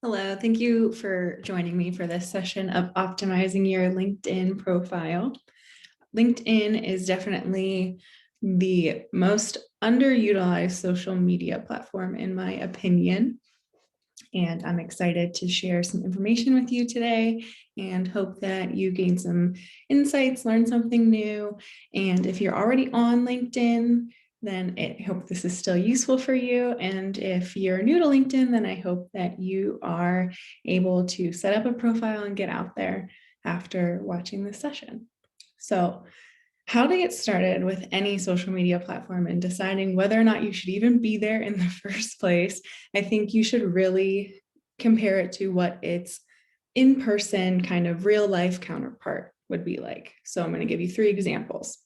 Hello, thank you for joining me for this session of optimizing your LinkedIn profile. LinkedIn is definitely the most underutilized social media platform, in my opinion. And I'm excited to share some information with you today and hope that you gain some insights, learn something new. And if you're already on LinkedIn, then I hope this is still useful for you. And if you're new to LinkedIn, then I hope that you are able to set up a profile and get out there after watching this session. So, how to get started with any social media platform and deciding whether or not you should even be there in the first place, I think you should really compare it to what its in-person kind of real life counterpart would be like. So I'm going to give you three examples.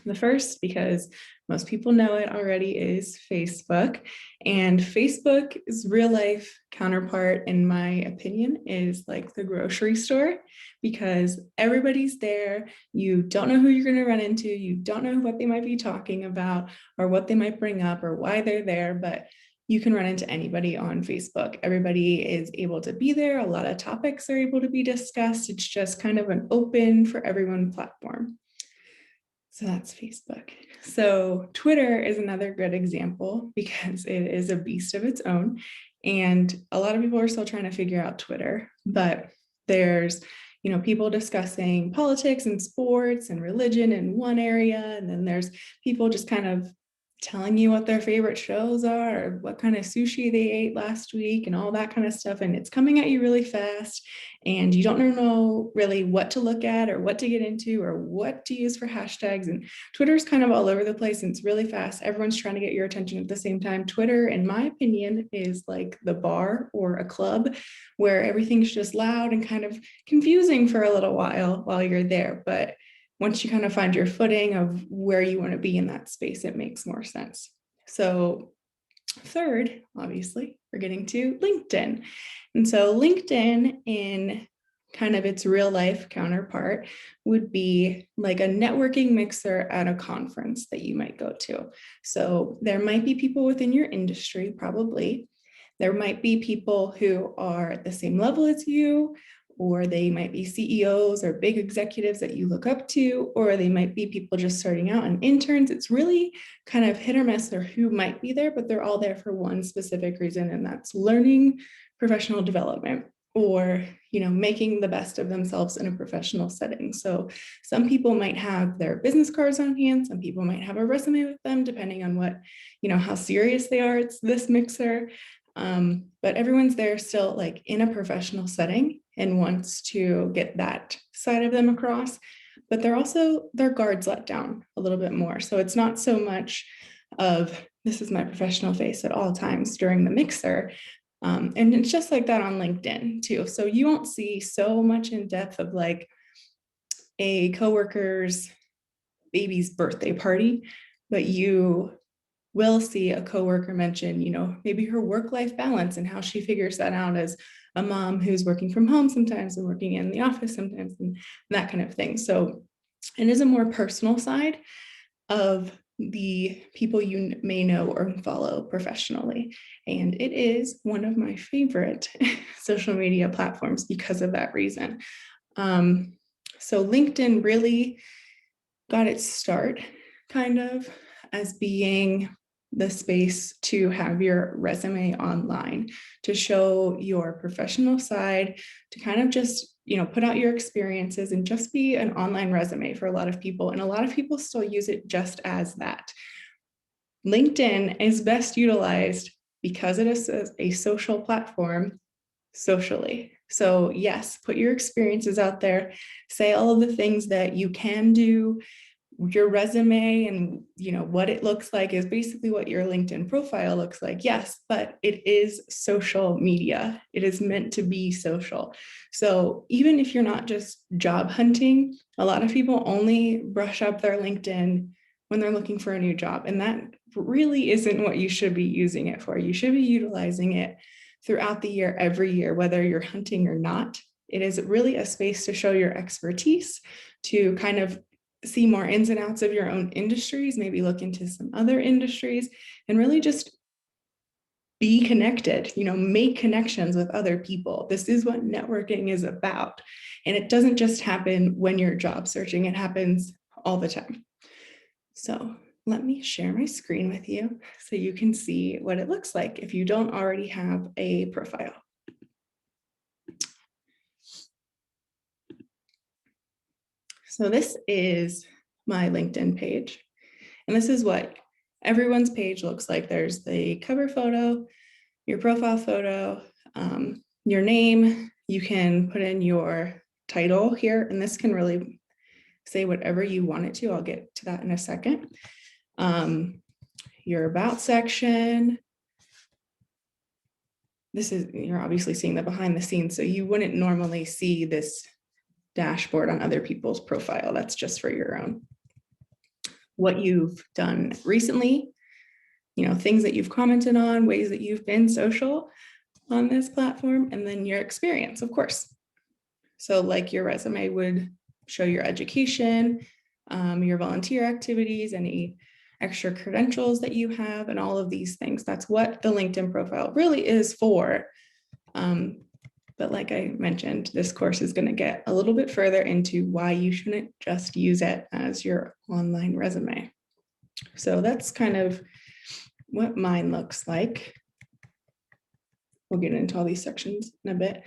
The first, because most people know it already, is Facebook. And Facebook's real life counterpart, in my opinion, is like the grocery store, because everybody's there. You don't know who you're going to run into. You don't know what they might be talking about or what they might bring up or why they're there, but you can run into anybody on Facebook. Everybody is able to be there. A lot of topics are able to be discussed. It's just kind of an open for everyone platform. So that's Facebook. So Twitter is another good example because it is a beast of its own. And a lot of people are still trying to figure out Twitter, but there's, people discussing politics and sports and religion in one area. And then there's people just kind of telling you what their favorite shows are or what kind of sushi they ate last week and all that kind of stuff. And it's coming at you really fast and you don't know really what to look at or what to get into or what to use for hashtags. And Twitter's kind of all over the place and it's really fast. Everyone's trying to get your attention at the same time. Twitter, in my opinion, is like the bar or a club where everything's just loud and kind of confusing for a little while you're there. But once you kind of find your footing of where you want to be in that space, it makes more sense. So third, obviously, we're getting to LinkedIn. And so LinkedIn, in kind of its real life counterpart, would be like a networking mixer at a conference that you might go to. So there might be people within your industry, probably. There might be people who are at the same level as you, or they might be CEOs or big executives that you look up to, or they might be people just starting out and interns. It's really kind of hit or miss or who might be there, but they're all there for one specific reason, and that's learning, professional development, or making the best of themselves in a professional setting. So some people might have their business cards on hand, some people might have a resume with them, depending on what, how serious they are. It's this mixer. But everyone's there still like in a professional setting and wants to get that side of them across, but they're also, their guards let down a little bit more. So it's not so much of this is my professional face at all times during the mixer. And it's just like that on LinkedIn too. So you won't see so much in depth of like a coworker's baby's birthday party, but you will see a coworker mention, maybe her work-life balance and how she figures that out as a mom who's working from home sometimes and working in the office sometimes and that kind of thing. So it is a more personal side of the people you may know or follow professionally. And it is one of my favorite social media platforms because of that reason. So LinkedIn really got its start kind of as being the space to have your resume online, to show your professional side, to kind of just, put out your experiences and just be an online resume for a lot of people. And a lot of people still use it just as that. LinkedIn is best utilized because it is a social platform socially. So yes, put your experiences out there, say all of the things that you can do. Your resume and what it looks like is basically what your LinkedIn profile looks like. Yes, but it is social media. It is meant to be social. So even if you're not just job hunting, a lot of people only brush up their LinkedIn when they're looking for a new job. And that really isn't what you should be using it for. You should be utilizing it throughout the year, every year, whether you're hunting or not. It is really a space to show your expertise, to kind of see more ins and outs of your own industries, maybe look into some other industries, and really just be connected, make connections with other people. This is what networking is about. And it doesn't just happen when you're job searching, it happens all the time. So let me share my screen with you so you can see what it looks like if you don't already have a profile. So this is my LinkedIn page. And this is what everyone's page looks like. There's the cover photo, your profile photo, your name. You can put in your title here, and this can really say whatever you want it to. I'll get to that in a second. Your about section. You're obviously seeing the behind the scenes, so you wouldn't normally see this dashboard on other people's profile. That's just for your own. What you've done recently, things that you've commented on, ways that you've been social on this platform, and then your experience, of course. So like your resume would show your education, your volunteer activities, any extra credentials that you have, and all of these things. That's what the LinkedIn profile really is for. But like I mentioned, this course is going to get a little bit further into why you shouldn't just use it as your online resume. So that's kind of what mine looks like. We'll get into all these sections in a bit.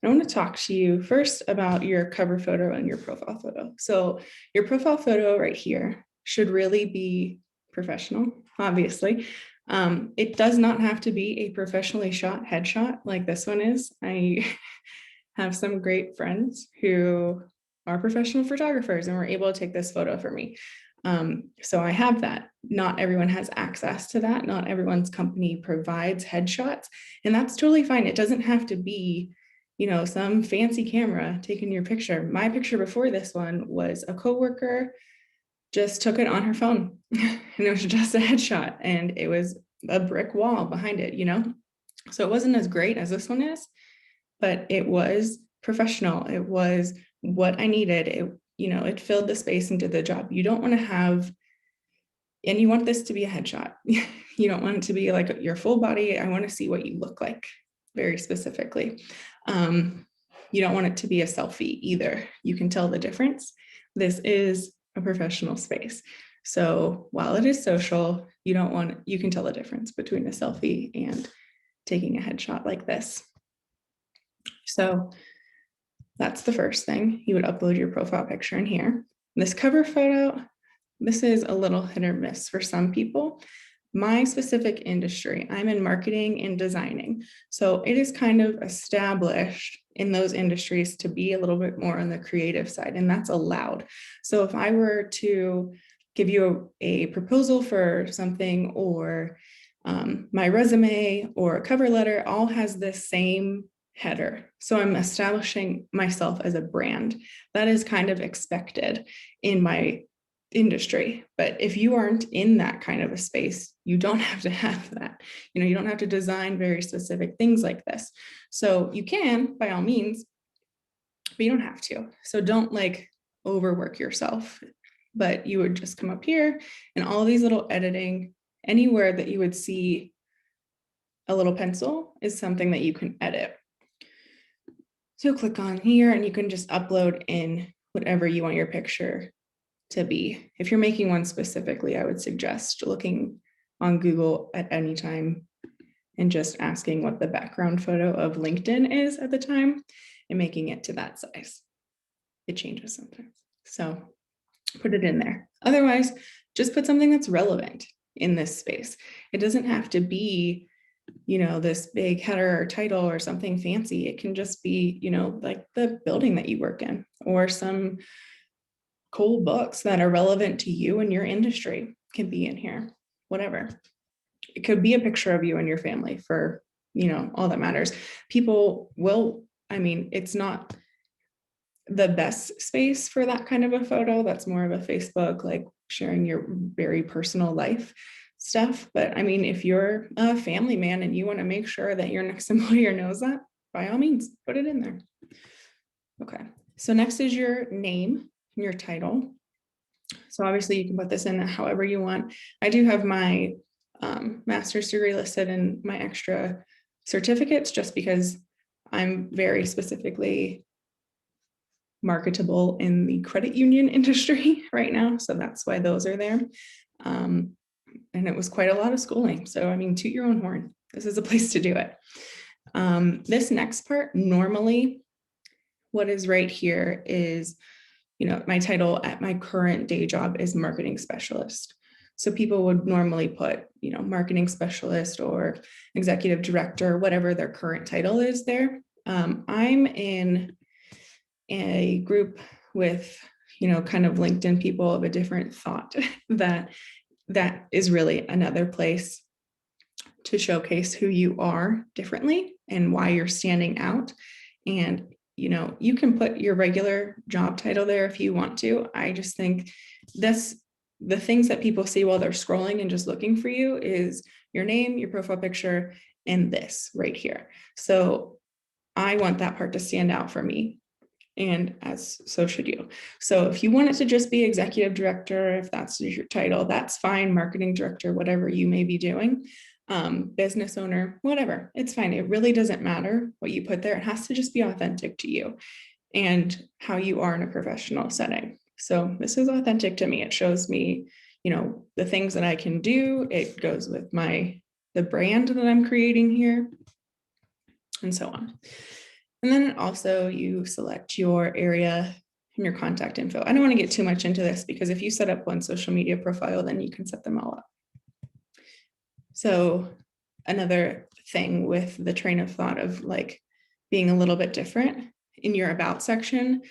I want to talk to you first about your cover photo and your profile photo. So your profile photo right here should really be professional, obviously. It does not have to be a professionally shot headshot like this one is. I have some great friends who are professional photographers and were able to take this photo for me. So I have that. Not everyone has access to that. Not everyone's company provides headshots, and that's totally fine. It doesn't have to be, some fancy camera taking your picture. My picture before this one was a coworker just took it on her phone and it was just a headshot, and it was a brick wall behind it, So it wasn't as great as this one is, but it was professional. It was what I needed. It filled the space and did the job. You don't want to have, and you want this to be a headshot. You don't want it to be like your full body. I want to see what you look like very specifically. You don't want it to be a selfie either. You can tell the difference. This is a professional space. So while it is social, you can tell the difference between a selfie and taking a headshot like this. So that's the first thing. You would upload your profile picture in here. This cover photo, this is a little hit or miss for some people. My specific industry, I'm in marketing and designing. So it is kind of established in those industries to be a little bit more on the creative side, and that's allowed. So if I were to give you a proposal for something, or my resume or a cover letter, all has the same header. So I'm establishing myself as a brand. That is kind of expected in my industry. But if you aren't in that kind of a space, you don't have to have that. You don't have to design very specific things like this. So you can, by all means, but you don't have to. So don't overwork yourself. But you would just come up here, and all these little editing, anywhere that you would see a little pencil is something that you can edit. So click on here and you can just upload in whatever you want your picture to be. If you're making one specifically, I would suggest looking on Google at any time and just asking what the background photo of LinkedIn is at the time and making it to that size. It changes sometimes. So put it in there. Otherwise, just put something that's relevant in this space. It doesn't have to be, this big header or title or something fancy. It can just be, like the building that you work in, or some cool books that are relevant to you and your industry can be in here, whatever. It could be a picture of you and your family for, all that matters. People will, it's not the best space for that kind of a photo. That's more of a Facebook, like sharing your very personal life stuff. But if you're a family man and you want to make sure that your next employer knows that, by all means, put it in there. Okay. So next is your name, your title. So obviously you can put this in however you want. I do have my master's degree listed in my extra certificates just because I'm very specifically marketable in the credit union industry right now. So that's why those are there. And it was quite a lot of schooling. So, I mean, toot your own horn. This is a place to do it. This next part, normally what is right here is, my title at my current day job is marketing specialist. So people would normally put, marketing specialist or executive director, whatever their current title is there. I'm in a group with, kind of LinkedIn people of a different thought that is really another place to showcase who you are differently and why you're standing out. And, you can put your regular job title there if you want to. I just think the things that people see while they're scrolling and just looking for you is your name, your profile picture, and this right here. So I want that part to stand out for me. And so should you. So if you want it to just be executive director, if that's your title, that's fine. Marketing director, whatever you may be doing, business owner, whatever, it's fine. It really doesn't matter what you put there. It has to just be authentic to you and how you are in a professional setting. So this is authentic to me. It shows me, the things that I can do. It goes with the brand that I'm creating here and so on. And then also you select your area and your contact info. I don't want to get too much into this because if you set up one social media profile, then you can set them all up. So another thing with the train of thought of like being a little bit different in your about section,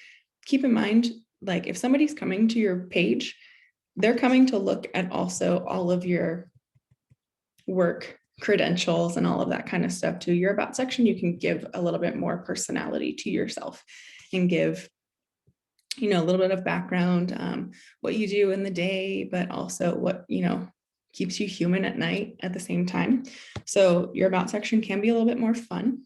keep in mind, like if somebody's coming to your page, they're coming to look at also all of your work credentials and all of that kind of stuff to your about section. You can give a little bit more personality to yourself and give, a little bit of background, what you do in the day, but also what, keeps you human at night at the same time. So your about section can be a little bit more fun.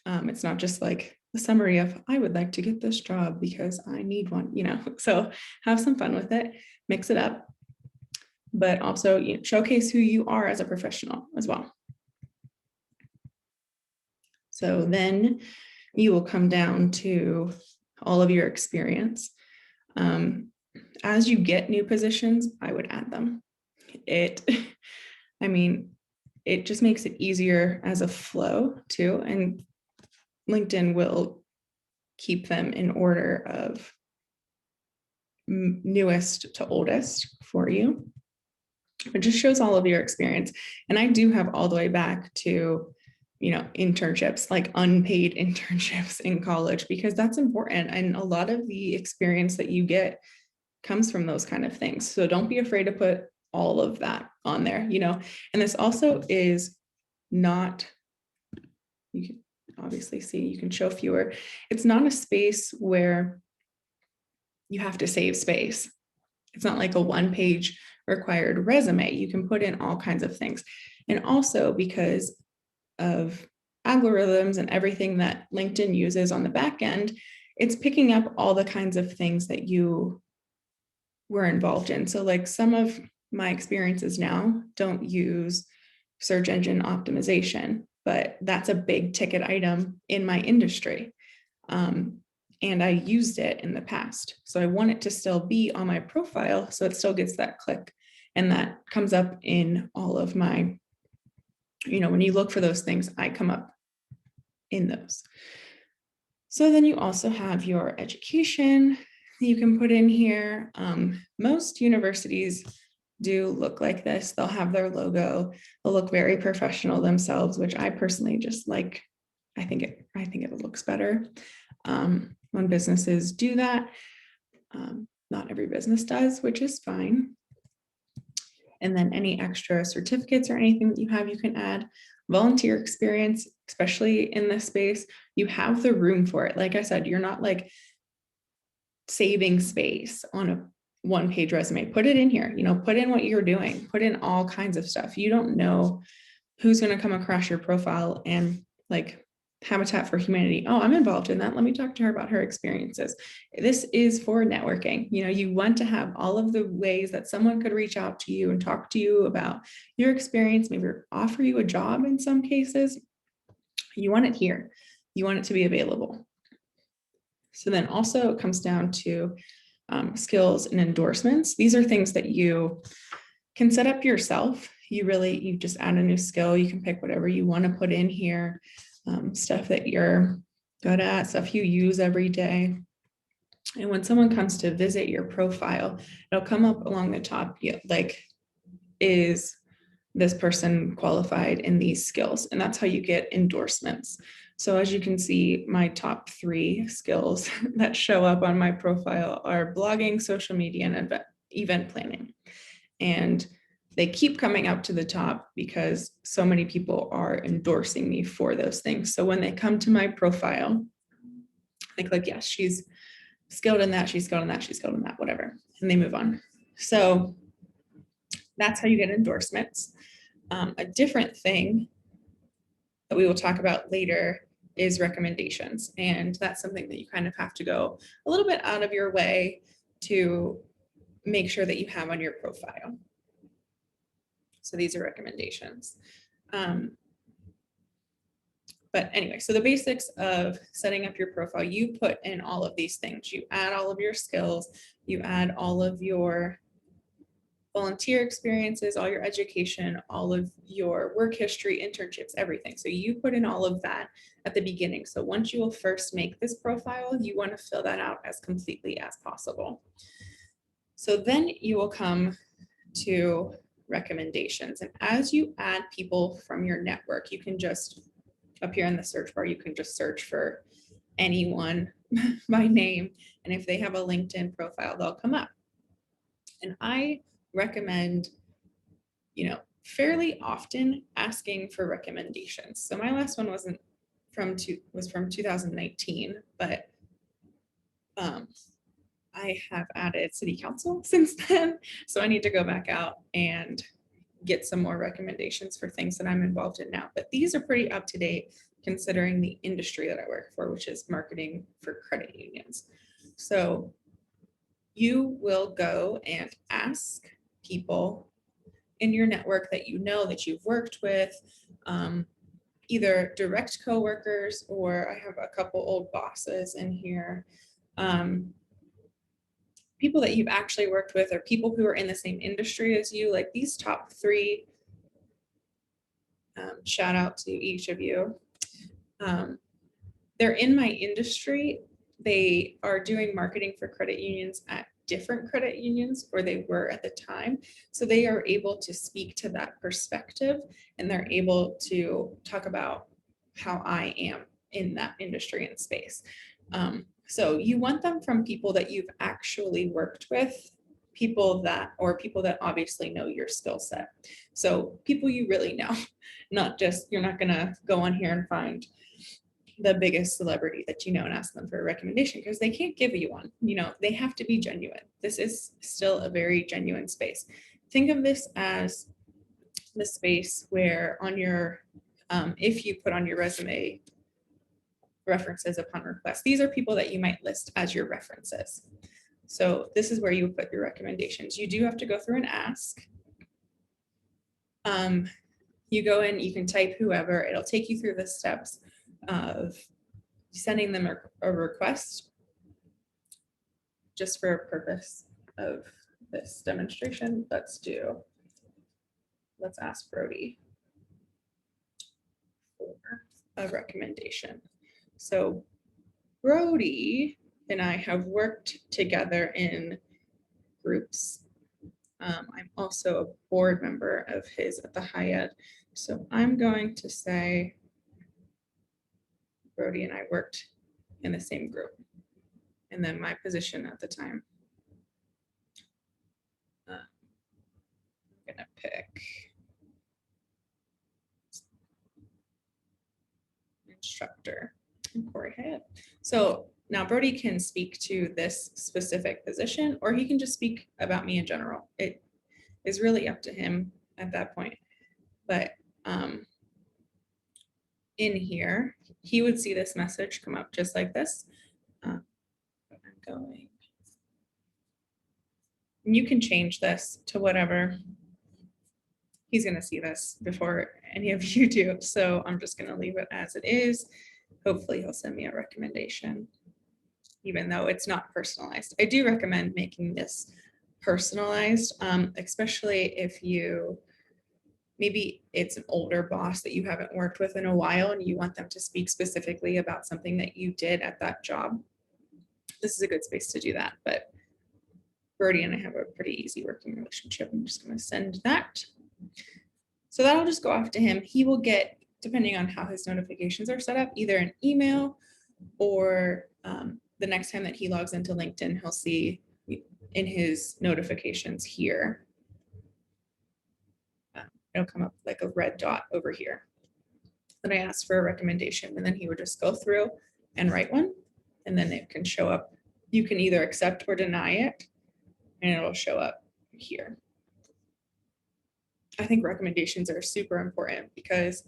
It's not just like the summary of, I would like to get this job because I need one, so have some fun with it, mix it up, but also showcase who you are as a professional as well. So then you will come down to all of your experience. As you get new positions, I would add them. It just makes it easier as a flow too. And LinkedIn will keep them in order of newest to oldest for you. It just shows all of your experience. And I do have all the way back to, internships, like unpaid internships in college, because that's important. And a lot of the experience that you get comes from those kind of things. So don't be afraid to put all of that on there, and this also is not, you can obviously see, you can show fewer. It's not a space where you have to save space. It's not like a one-page required resume. You can put in all kinds of things. And also because of algorithms and everything that LinkedIn uses on the back end, it's picking up all the kinds of things that you were involved in. So like some of my experiences now don't use search engine optimization, but that's a big ticket item in my industry. And I used it in the past. So I want it to still be on my profile so it still gets that click. And that comes up in all of my, when you look for those things, I come up in those. So then you also have your education you can put in here. Most universities do look like this. They'll have their logo. They'll look very professional themselves, which I personally just like. I think it looks better when businesses do that. Not every business does, which is fine. And then any extra certificates or anything that you have, you can add. Volunteer experience, especially in this space, you have the room for it. Like I said, you're not like saving space on a one-page resume. Put it in here, put in what you're doing, put in all kinds of stuff. You don't know who's going to come across your profile and like Habitat for Humanity. Oh, I'm involved in that. Let me talk to her about her experiences. This is for networking. You know, you want to have all of the ways that someone could reach out to you and talk to you about your experience, maybe offer you a job in some cases. You want it here. You want it to be available. So then also it comes down to skills and endorsements. These are things that you can set up yourself. You just add a new skill. You can pick whatever you want to put in here. Stuff that you're good at, stuff you use every day. And when someone comes to visit your profile, it'll come up along the top, like, is this person qualified in these skills? And that's how you get endorsements. So as you can see, my top 3 skills that show up on my profile are blogging, social media, and event planning. And they keep coming up to the top because so many people are endorsing me for those things. So when they come to my profile, they click, yes, she's skilled in that, she's skilled in that, she's skilled in that, whatever, and they move on. So that's how you get endorsements. A different thing that we will talk about later is recommendations. And that's something that you kind of have to go a little bit out of your way to make sure that you have on your profile. So these are recommendations. But anyway, so the basics of setting up your profile, you put in all of these things. You add all of your skills, you add all of your volunteer experiences, all your education, all of your work history, internships, everything. So you put in all of that at the beginning. So once you will first make this profile, you want to fill that out as completely as possible. So then you will come to recommendations. And as you add people from your network, you can just, up here in the search bar, you can just search for anyone by name. And if they have a LinkedIn profile, they'll come up. And I recommend, fairly often asking for recommendations. So my last one was from 2019, but I have added city council since then. So I need to go back out and get some more recommendations for things that I'm involved in now. But these are pretty up to date considering the industry that I work for, which is marketing for credit unions. So you will go and ask people in your network that that you've worked with, either direct coworkers, or I have a couple old bosses in here, people that you've actually worked with, or people who are in the same industry as you. Like these top 3, shout out to each of you. They're in my industry. They are doing marketing for credit unions at different credit unions, or they were at the time. So they are able to speak to that perspective, and they're able to talk about how I am in that industry and space. So you want them from people that you've actually worked with, people that obviously know your skill set. So people you really know, not just, you're not gonna go on here and find the biggest celebrity that you know and ask them for a recommendation, because they can't give you one. They have to be genuine. This is still a very genuine space. Think of this as the space where on your, if you put on your resume references upon request, these are people that you might list as your references. So this is where you put your recommendations. You do have to go through and ask. You go in, you can type whoever, it'll take you through the steps of sending them a request. Just for a purpose of this demonstration, let's ask Brody for a recommendation. So Brody and I have worked together in groups. I'm also a board member of his at the High Ed. So I'm going to say Brody and I worked in the same group. And then my position at the time, I'm gonna pick instructor and Corey Hyatt. So now Brody can speak to this specific position, or he can just speak about me in general. It is really up to him at that point. But in here, he would see this message come up just like this. I'm going. You can change this to whatever. He's going to see this before any of you do. So I'm just going to leave it as it is. Hopefully he'll send me a recommendation, even though it's not personalized. I do recommend making this personalized, especially if maybe it's an older boss that you haven't worked with in a while and you want them to speak specifically about something that you did at that job. This is a good space to do that, but Brody and I have a pretty easy working relationship. I'm just going to send that. So that'll just go off to him. He will get, depending on how his notifications are set up, either an email or the next time that he logs into LinkedIn, he'll see in his notifications here. It'll come up like a red dot over here. Then I asked for a recommendation, and then he would just go through and write one, and then it can show up. You can either accept or deny it, and it'll show up here. I think recommendations are super important because,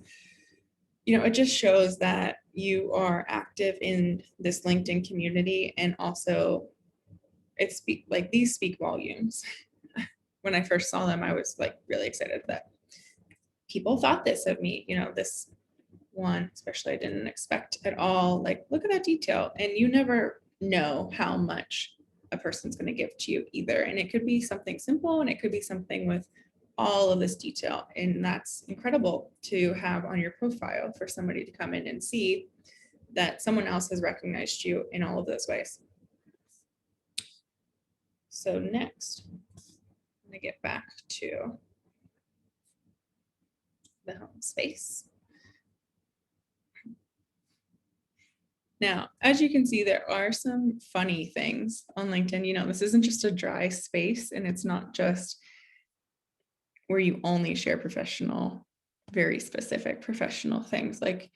you know, it just shows that you are active in this LinkedIn community, and also these speak volumes. When I first saw them, I was like really excited that people thought this of me. You know, this one especially I didn't expect at all. Like, look at that detail, and you never know how much a person's going to give to you either. And it could be something simple, and it could be something with all of this detail, and that's incredible to have on your profile for somebody to come in and see that someone else has recognized you in all of those ways. So next, I'm going to get back to the home space. Now, as you can see, there are some funny things on LinkedIn. You know, this isn't just a dry space, and it's not just where you only share professional, very specific professional things. Like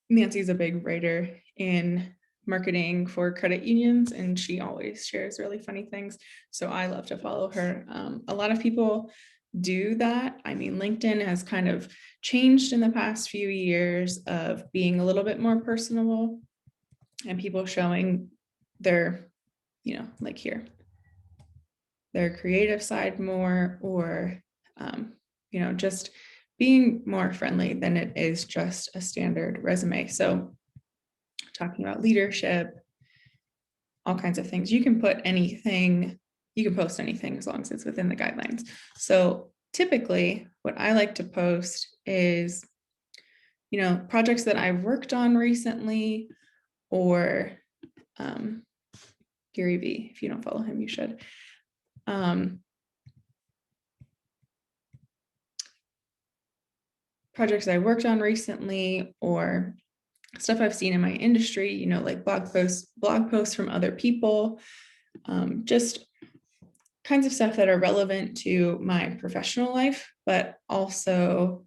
Nancy's a big writer in marketing for credit unions, and she always shares really funny things. So I love to follow her. A lot of people do that. I mean, LinkedIn has kind of changed in the past few years of being a little bit more personable and people showing their, you know, like here, their creative side more, or, you know, just being more friendly than it is just a standard resume. So talking about leadership, all kinds of things. You can put anything, you can post anything as long as it's within the guidelines. So typically what I like to post is, you know, projects that I've worked on recently, or Gary Vee. If you don't follow him, you should. Projects I worked on recently, or stuff I've seen in my industry, you know, like blog posts from other people, just kinds of stuff that are relevant to my professional life, but also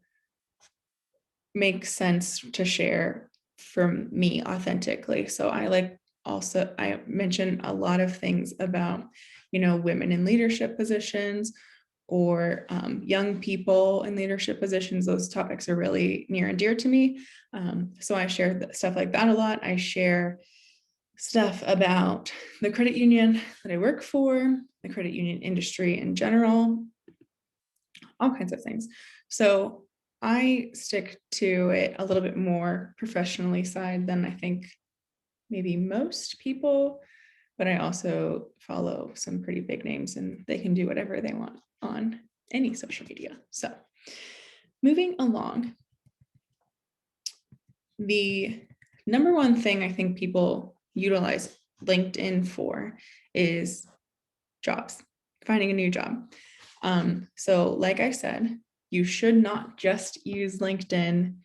make sense to share from me authentically. So I mention a lot of things about, you know, women in leadership positions, or young people in leadership positions. Those topics are really near and dear to me. So I share stuff like that a lot. I share stuff about the credit union that I work for, the credit union industry in general, all kinds of things. So I stick to it a little bit more professionally side than I think maybe most people, but I also follow some pretty big names, and they can do whatever they want on any social media. So moving along, the number one thing I think people utilize LinkedIn for is jobs, finding a new job. So like I said, you should not just use LinkedIn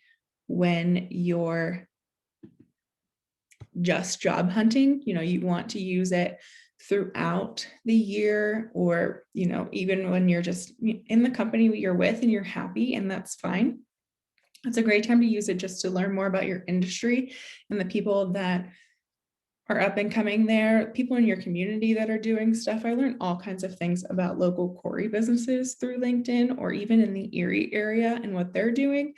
when you're just job hunting. You know, you want to use it throughout the year, or, you know, even when you're just in the company you're with and you're happy, and that's fine. It's a great time to use it just to learn more about your industry and the people that are up and coming there, people in your community that are doing stuff. I learned all kinds of things about local quarry businesses through LinkedIn, or even in the Erie area and what they're doing.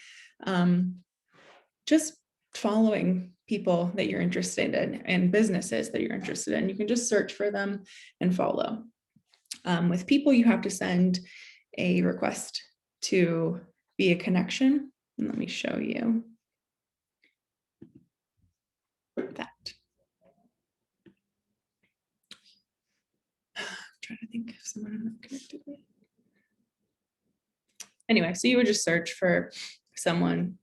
just following people that you're interested in and businesses that you're interested in. You can just search for them and follow. With people, you have to send a request to be a connection. And let me show you that. I'm trying to think of someone I'm not connected with. Anyway, so you would just search for someone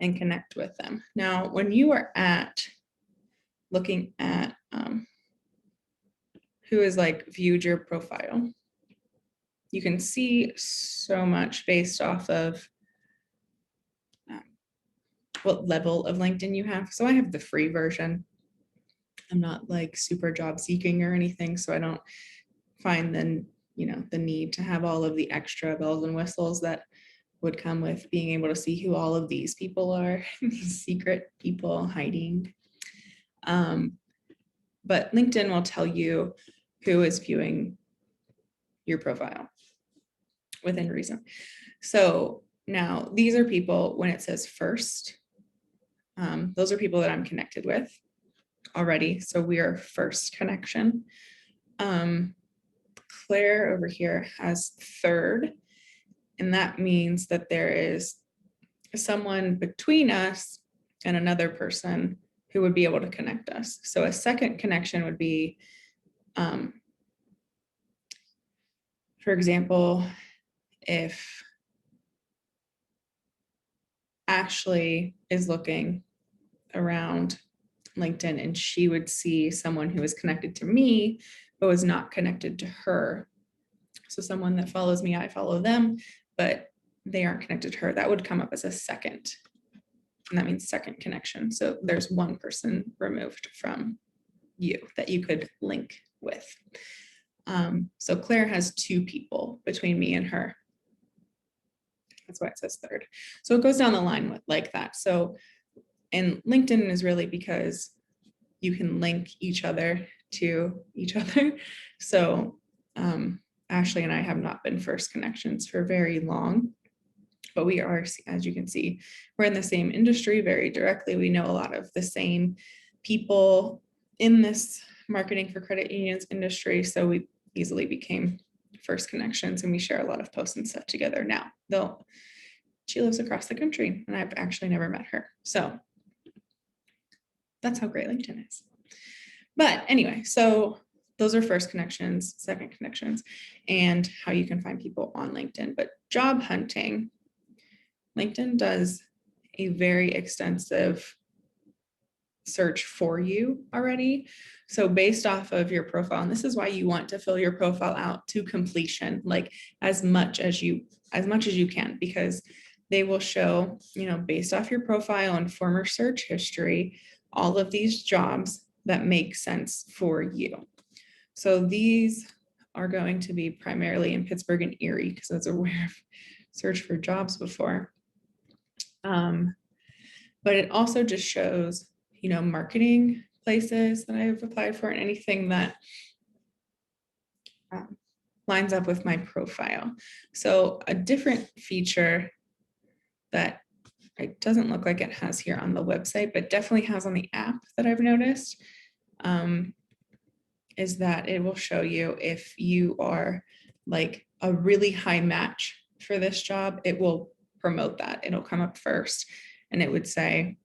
and connect with them. Now, when you are looking at who has like viewed your profile, you can see so much based off of what level of LinkedIn you have. So I have the free version. I'm not like super job seeking or anything, so I don't find the need to have all of the extra bells and whistles that would come with being able to see who all of these people are, these secret people hiding. But LinkedIn will tell you who is viewing your profile within reason. So now these are people, when it says first, those are people that I'm connected with already. So we are first connection. Claire over here has third, and that means that there is someone between us and another person who would be able to connect us. So a second connection would be, for example, if Ashley is looking around LinkedIn and she would see someone who is connected to me, but was not connected to her. So someone that follows me, I follow them, but they aren't connected to her. That would come up as a second. And that means second connection. So there's one person removed from you that you could link with. So Claire has two people between me and her. That's why it says third. So it goes down the line like that. So, and LinkedIn is really because you can link each other to each other. So Ashley and I have not been first connections for very long, but we are, as you can see, we're in the same industry very directly. We know a lot of the same people in this marketing for credit unions industry. So we easily became first connections, and we share a lot of posts and stuff together now. Though she lives across the country and I've actually never met her. So that's how great LinkedIn is. But anyway, so those are first connections, second connections, and how you can find people on LinkedIn. But job hunting, LinkedIn does a very extensive search for you already. So based off of your profile, and this is why you want to fill your profile out to completion, like as much as you can, because they will show, based off your profile and former search history, all of these jobs that make sense for you. So these are going to be primarily in Pittsburgh and Erie, because that's where I've searched for jobs before. But it also just shows, marketing places that I've applied for and anything that lines up with my profile. So a different feature that it doesn't look like it has here on the website, but definitely has on the app that I've noticed, is that it will show you if you are like a really high match for this job. It will promote that. It'll come up first and it would say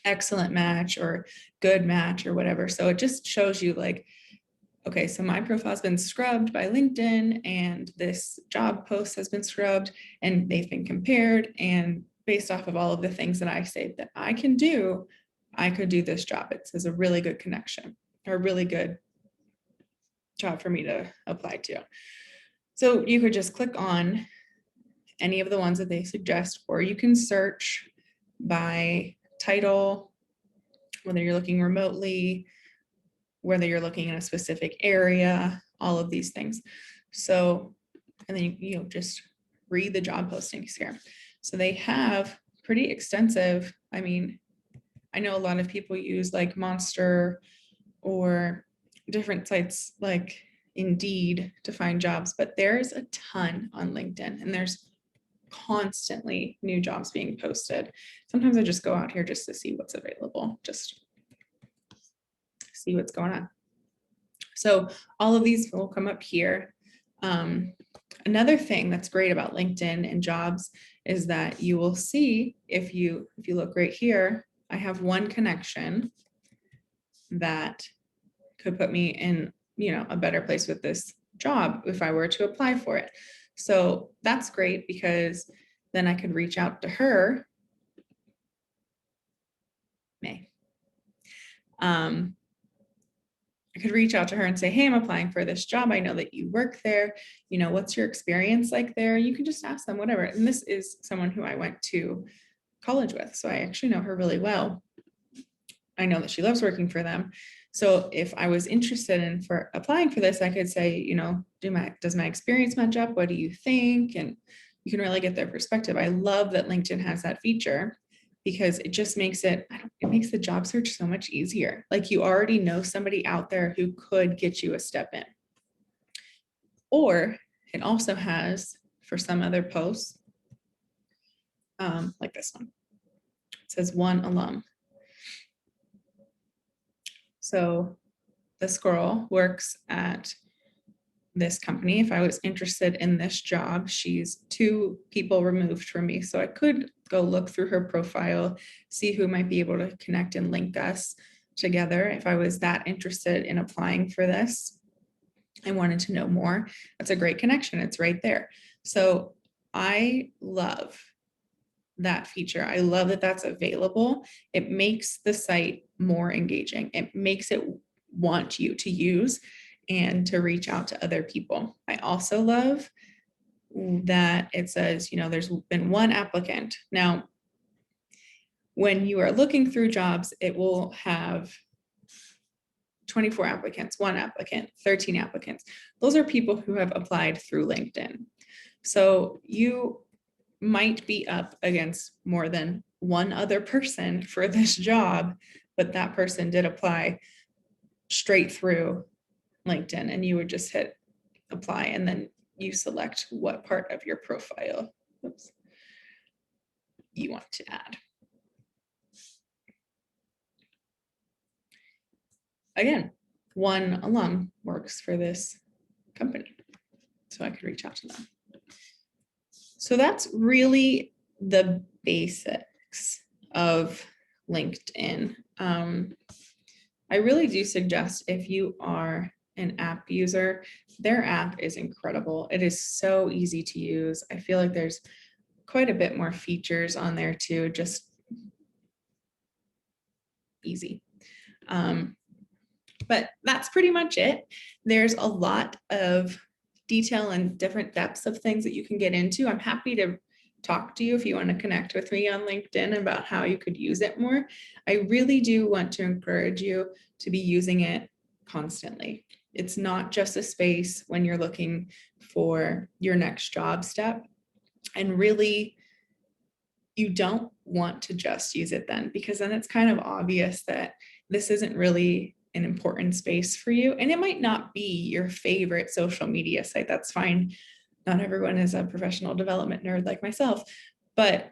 excellent match or good match or whatever. So it just shows you like, okay, so my profile has been scrubbed by LinkedIn and this job post has been scrubbed and they've been compared, and based off of all of the things that I say that I can do, I could do this job. It says a really good connection or a really good job for me to apply to. So you could just click on any of the ones that they suggest, or you can search by title, whether you're looking remotely, whether you're looking in a specific area, all of these things. So, and then you just read the job postings here. So they have pretty extensive, I know a lot of people use like Monster or different sites like Indeed to find jobs, but there's a ton on LinkedIn, and there's constantly new jobs being posted. Sometimes I just go out here just to see what's available, just see what's going on. So all of these will come up here. Another thing that's great about LinkedIn and jobs is that you will see, if you look right here, I have one connection that could put me in, a better place with this job if I were to apply for it. So that's great, because then I could reach out to her. I could reach out to her and say, hey, I'm applying for this job. I know that you work there. What's your experience like there? You can just ask them whatever. And this is someone who I went to college with, so I actually know her really well. I know that she loves working for them. So if I was interested in applying for this, I could say, does my experience match up? What do you think? And you can really get their perspective. I love that LinkedIn has that feature, because it just makes it makes the job search so much easier. Like, you already know somebody out there who could get you a step in. Or it also has, for some other posts, like this one, it says one alum. So this girl works at this company. If I was interested in this job, she's 2 people removed from me. So I could go look through her profile, see who might be able to connect and link us together. If I was that interested in applying for this, I wanted to know more. That's a great connection. It's right there. So I love that feature. I love that that's available. It makes the site more engaging. It makes it want you to use and to reach out to other people. I also love that it says, there's been 1 applicant. Now, when you are looking through jobs, it will have 24 applicants, 1 applicant, 13 applicants. Those are people who have applied through LinkedIn. So you might be up against more than 1 other person for this job, but that person did apply straight through LinkedIn, and you would just hit apply, and then you select what part of your profile you want to add. Again, 1 alum works for this company, so I could reach out to them. So that's really the basics of LinkedIn. I really do suggest, if you are an app user, their app is incredible. It is so easy to use. I feel like there's quite a bit more features on there too, just easy. But that's pretty much it. There's a lot of detail and different depths of things that you can get into. I'm happy to talk to you if you want to connect with me on LinkedIn about how you could use it more. I really do want to encourage you to be using it constantly. It's not just a space when you're looking for your next job step. And really, you don't want to just use it then, because then it's kind of obvious that this isn't really an important space for you. And it might not be your favorite social media site. That's fine. Not everyone is a professional development nerd like myself, but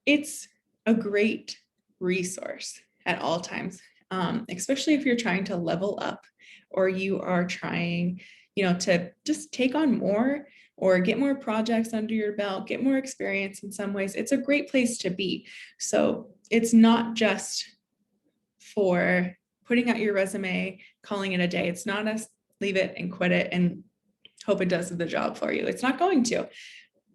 it's a great resource at all times, especially if you're trying to level up, or you are trying, to just take on more or get more projects under your belt, get more experience in some ways. It's a great place to be. So it's not just for putting out your resume, calling it a day. It's not a leave it and quit it and hope it does the job for you. It's not going to.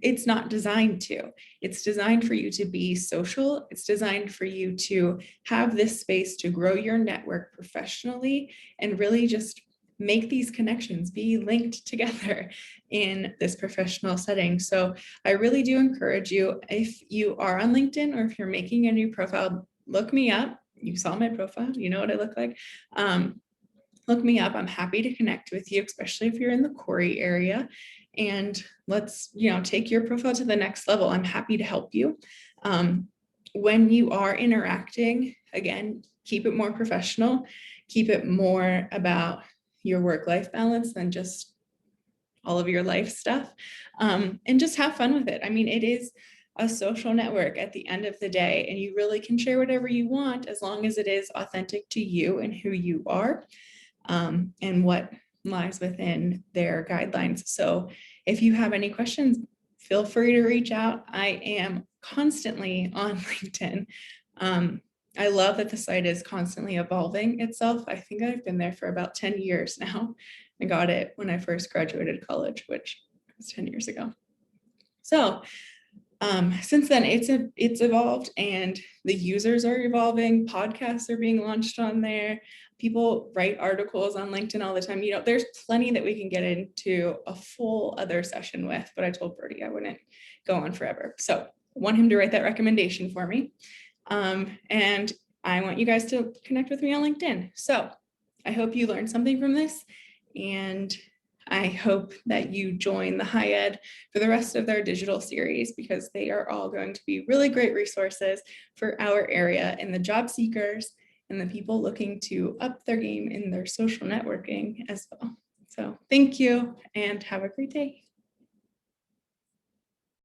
It's not designed to. It's designed for you to be social. It's designed for you to have this space to grow your network professionally and really just make these connections, be linked together in this professional setting. So I really do encourage you, if you are on LinkedIn or if you're making a new profile, look me up. You saw my profile, you know what I look like. Look me up. I'm happy to connect with you, especially if you're in the Corey area. And let's, take your profile to the next level. I'm happy to help you. When you are interacting, again, keep it more professional, keep it more about your work-life balance than just all of your life stuff, and just have fun with it. I mean, it is a social network at the end of the day, and you really can share whatever you want as long as it is authentic to you and who you are, and what lies within their guidelines. So if you have any questions, feel free to reach out. I am constantly on LinkedIn. I love that the site is constantly evolving itself. I think I've been there for about 10 years now. I got it when I first graduated college, which was 10 years ago. So since then, it's evolved, and the users are evolving. Podcasts are being launched on there. People write articles on LinkedIn all the time. You know, there's plenty that we can get into a full other session with, but I told Birdie I wouldn't go on forever. So I want him to write that recommendation for me. And I want you guys to connect with me on LinkedIn. So I hope you learned something from this, and I hope that you join the High Ed for the rest of their digital series, because they are all going to be really great resources for our area and the job seekers and the people looking to up their game in their social networking as well. So thank you and have a great day.